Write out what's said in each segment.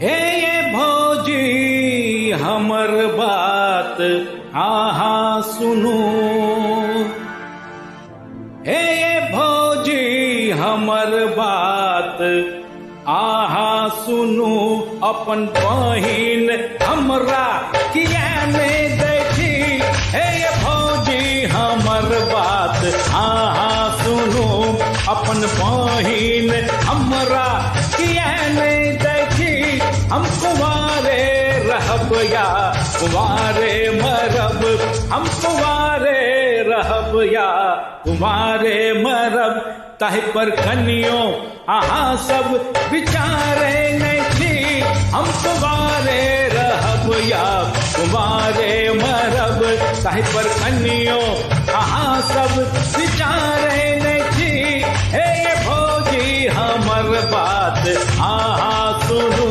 हे ये भौजी हमर बात आहा सुनू, हे ये भौजी हमर बात आहा सुनू, अपन बहिन हमरा किया नहीं देखी। हे ये भौजी हमर बात आहा सुनू, अपन बहिन हमरा किया नहीं देखी। हम कुंवारे रहब या कुंवारे मरब, हम कुंवारे रहब या कुंवारे मरब, ताहि पर कनियों आहा सब विचारे नहीं थी। हम कुंवारे रहब या कुंवारे मरब, ताहि पर कनियों आहा सब विचारे नहीं थी। हे ये भौजी हमर बात आहा सुनू।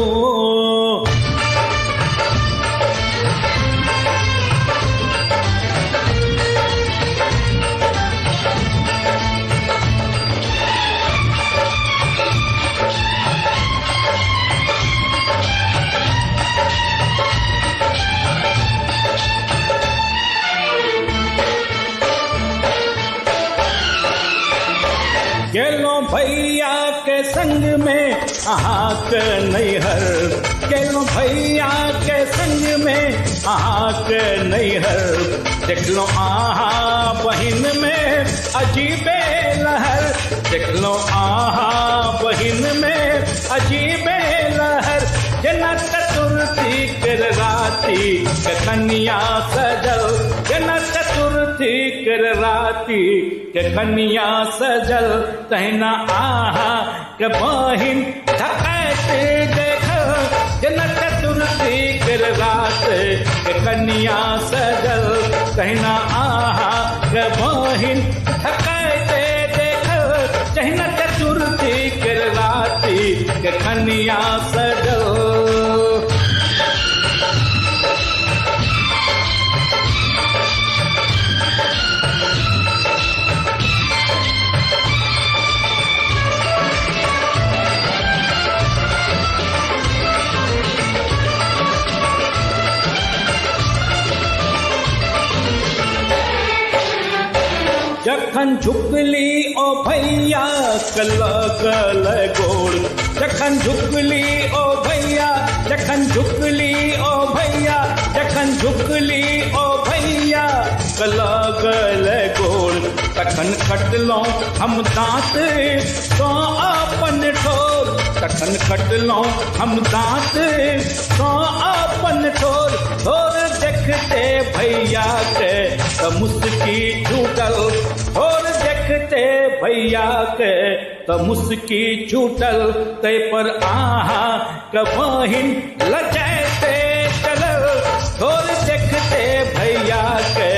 गेलो भैया के संग में आहा के नैहर, गेलो भैया के संग में आहा के नैहर, देख लो आहा बहिन में अजीबे लहर, देख लो आहा बहिन में अजीबे लहर। जना चतुर्थी कर राती के कन्या सजल, जना चतुर्थी कर राती के कन्या सजल, तहना आहा के बहिन धकैते देख। जना चतुर्थी कर रात के कन्या सजल, तहना आहा के बहिन धकैते देख। जना चतुर्थी कर राती के कन्या सजल। जखन झुकली ओ भैया लगल गोड़, जखन झुकली ओ भैया, जखन झुकली ओ भैया, जखन झुकली ओ भैया लगल गोड़, तखन कटलौं हम दांत तो अपन ठोर, तखन कटलौं हम दांत तो अपन ठोर। ठोर देखते भैया के त मुस्की छूटल, ठोर देखते भैया के त मुस्की छूटल, ते पर आहा के बहिन लजाते चलल। ठोर देखते भैया के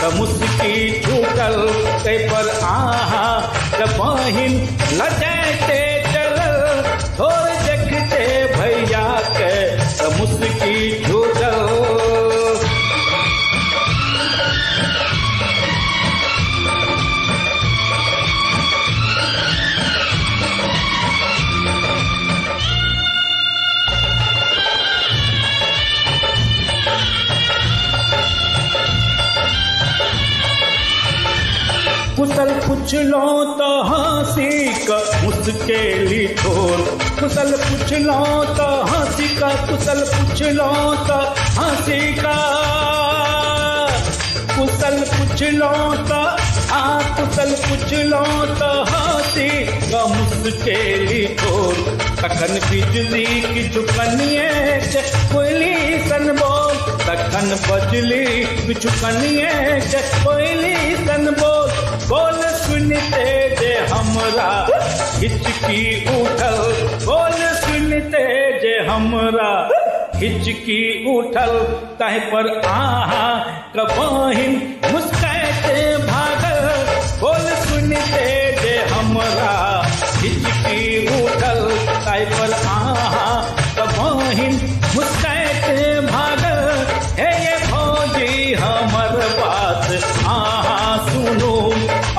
त मुस्की छूटल, ते पर आहा के बहिन लजाते चलल। ठोर देखते भैया के त मुस्की छूटल। कुशल पुछलो तो हंसी का मुस्केली ठोर, कुशल पुछलो तो हंसी का, कुशल पुछलो तो हंसी का, कुशल पुछलो तो कुशल पुछलो तो हंसी का मुस्केली ठोर। तखन बिजली की चुकनिए कोयली सन बोल, तखन बजली की चुकनिए कोयली सन बोल। बोल सुनते जे हमरा हिचकी उठल, बोल सुनते जे हमरा हिचकी उठल, ताहि पर आहा के बहिन मुस्काते भागल। बोल सुनते जे हमरा हिचकी उठल, ताहि पर आहा के बहिन मुस्काते भागल। हे ये भौजी हमर बात आहा सुनू,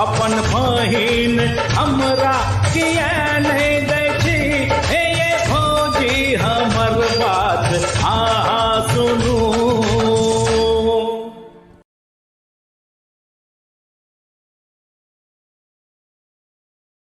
अपन बहिन हमरा किया नहीं दै छी। हे ये भौजी हमर बात સોનું